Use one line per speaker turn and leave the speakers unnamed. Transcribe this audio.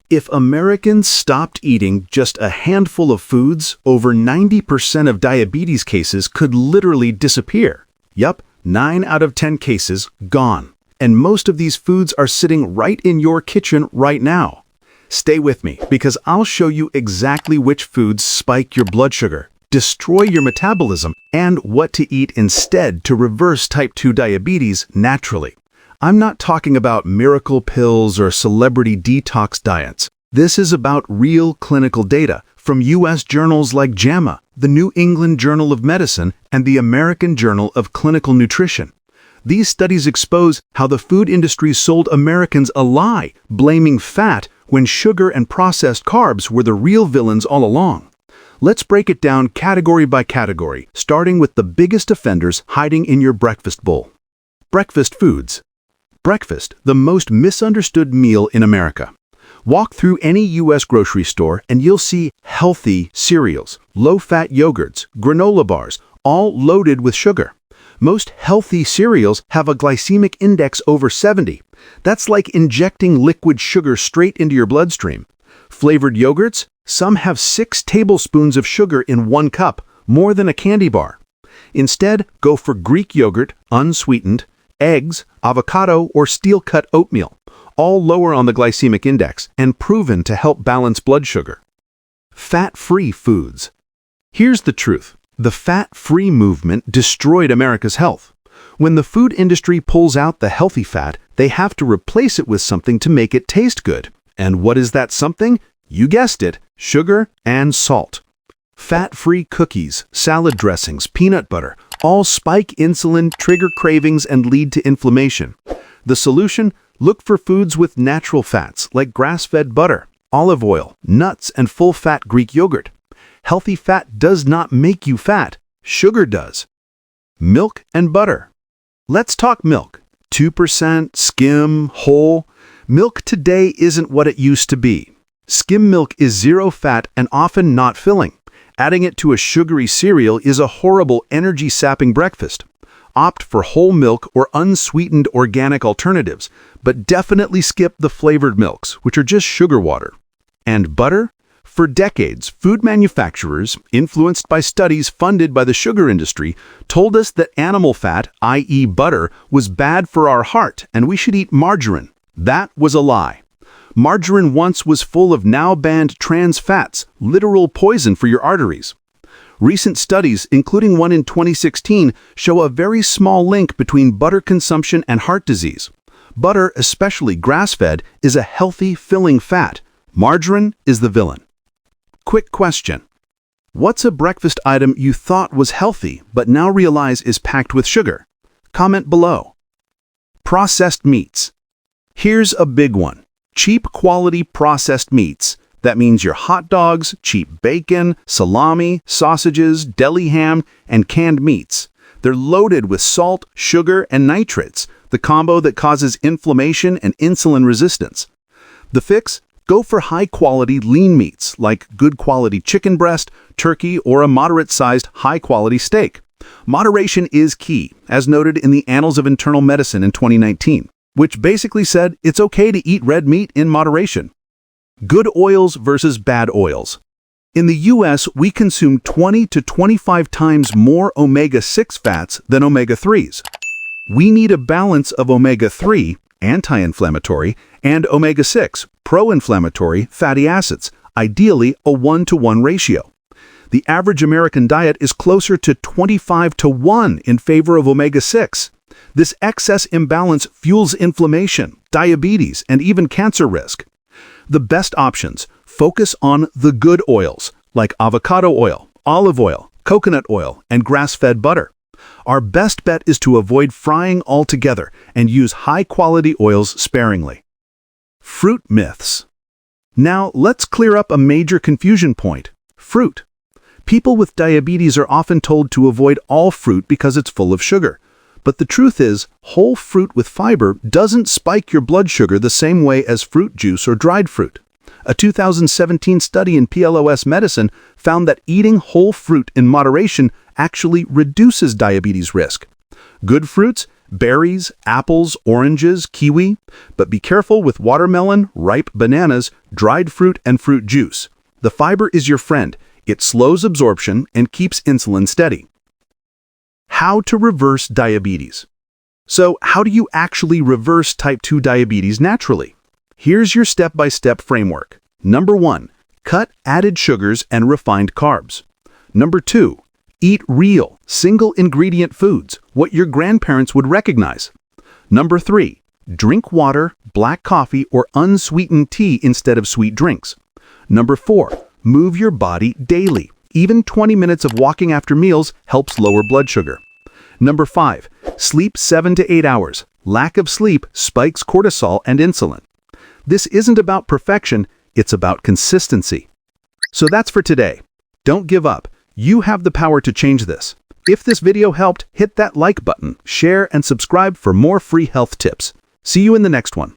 If Americans stopped eating just a handful of foods, over 90% of diabetes cases could literally disappear. Yup, 9 out of 10 cases gone. And most of these foods are sitting right in your kitchen right now. Stay with me, because I'll show you exactly which foods spike your blood sugar, destroy your metabolism, and what to eat instead to reverse type 2 diabetes naturally. I'm not talking about miracle pills or celebrity detox diets. This is about real clinical data from U.S. journals like JAMA, the New England Journal of Medicine, and the American Journal of Clinical Nutrition. These studies expose how the food industry sold Americans a lie, blaming fat when sugar and processed carbs were the real villains all along. Let's break it down category by category, starting with the biggest offenders hiding in your breakfast bowl. Breakfast foods. Breakfast, the most misunderstood meal in America. Walk through any U.S. grocery store and you'll see healthy cereals, low-fat yogurts, granola bars, all loaded with sugar. Most healthy cereals have a glycemic index over 70. That's like injecting liquid sugar straight into your bloodstream. Flavored yogurts, some have 6 tablespoons of sugar in 1 cup, more than a candy bar. Instead, go for Greek yogurt, unsweetened, eggs, avocado, or steel-cut oatmeal, all lower on the glycemic index and proven to help balance blood sugar. Fat-free foods. Here's the truth. The fat-free movement destroyed America's health. When the food industry pulls out the healthy fat, they have to replace it with something to make it taste good. And what is that something? You guessed it, sugar and salt. Fat-free cookies, salad dressings, peanut butter, all spike insulin, trigger cravings, and lead to inflammation. The solution? Look for foods with natural fats like grass-fed butter, olive oil, nuts, and full-fat Greek yogurt. Healthy fat does not make you fat. Sugar does. Milk and butter. Let's talk milk. 2%, skim, whole. Milk today isn't what it used to be. Skim milk is zero fat and often not filling. Adding it to a sugary cereal is a horrible energy-sapping breakfast. Opt for whole milk or unsweetened organic alternatives, but definitely skip the flavored milks, which are just sugar water. And butter? For decades, food manufacturers, influenced by studies funded by the sugar industry, told us that animal fat, i.e. butter, was bad for our heart and we should eat margarine. That was a lie. Margarine once was full of now-banned trans fats, literal poison for your arteries. Recent studies, including one in 2016, show a very small link between butter consumption and heart disease. Butter, especially grass-fed, is a healthy, filling fat. Margarine is the villain. Quick question. What's a breakfast item you thought was healthy but now realize is packed with sugar? Comment below. Processed meats. Here's a big one. Cheap quality processed meats. That means your hot dogs, cheap bacon, salami, sausages, deli ham, and canned meats. They're loaded with salt, sugar, and nitrates, the combo that causes inflammation and insulin resistance. The fix? Go for high-quality lean meats like good quality chicken breast, turkey, or a moderate-sized high-quality steak. Moderation is key, as noted in the Annals of Internal Medicine in 2019, which basically said it's okay to eat red meat in moderation. Good oils versus bad oils. In the US, we consume 20 to 25 times more omega-6 fats than omega-3s. We need a balance of omega-3, anti-inflammatory, and omega-6, pro-inflammatory fatty acids, ideally a 1-to-1 ratio. The average American diet is closer to 25-to-1 in favor of omega-6. This excess imbalance fuels inflammation, diabetes, and even cancer risk. The best options focus on the good oils, like avocado oil, olive oil, coconut oil, and grass-fed butter. Our best bet is to avoid frying altogether and use high-quality oils sparingly. Fruit myths. Now, let's clear up a major confusion point. Fruit. People with diabetes are often told to avoid all fruit because it's full of sugar. But the truth is, whole fruit with fiber doesn't spike your blood sugar the same way as fruit juice or dried fruit. A 2017 study in PLOS Medicine found that eating whole fruit in moderation actually reduces diabetes risk. Good fruits, Berries, apples, oranges, kiwi, but be careful with watermelon, ripe bananas, dried fruit, and fruit juice. The fiber is your friend. It slows absorption and keeps insulin steady. How to reverse diabetes. So, how do you actually reverse type 2 diabetes naturally? Here's your step-by-step framework. Number 1. Cut added sugars and refined carbs. Number 2. Eat real, single-ingredient foods, what your grandparents would recognize. Number 3. Drink water, black coffee, or unsweetened tea instead of sweet drinks. Number 4. Move your body daily. Even 20 minutes of walking after meals helps lower blood sugar. Number 5. Sleep 7 to 8 hours. Lack of sleep spikes cortisol and insulin. This isn't about perfection, it's about consistency. So that's for today. Don't give up. You have the power to change this. If this video helped, hit that like button, share, and subscribe for more free health tips. See you in the next one.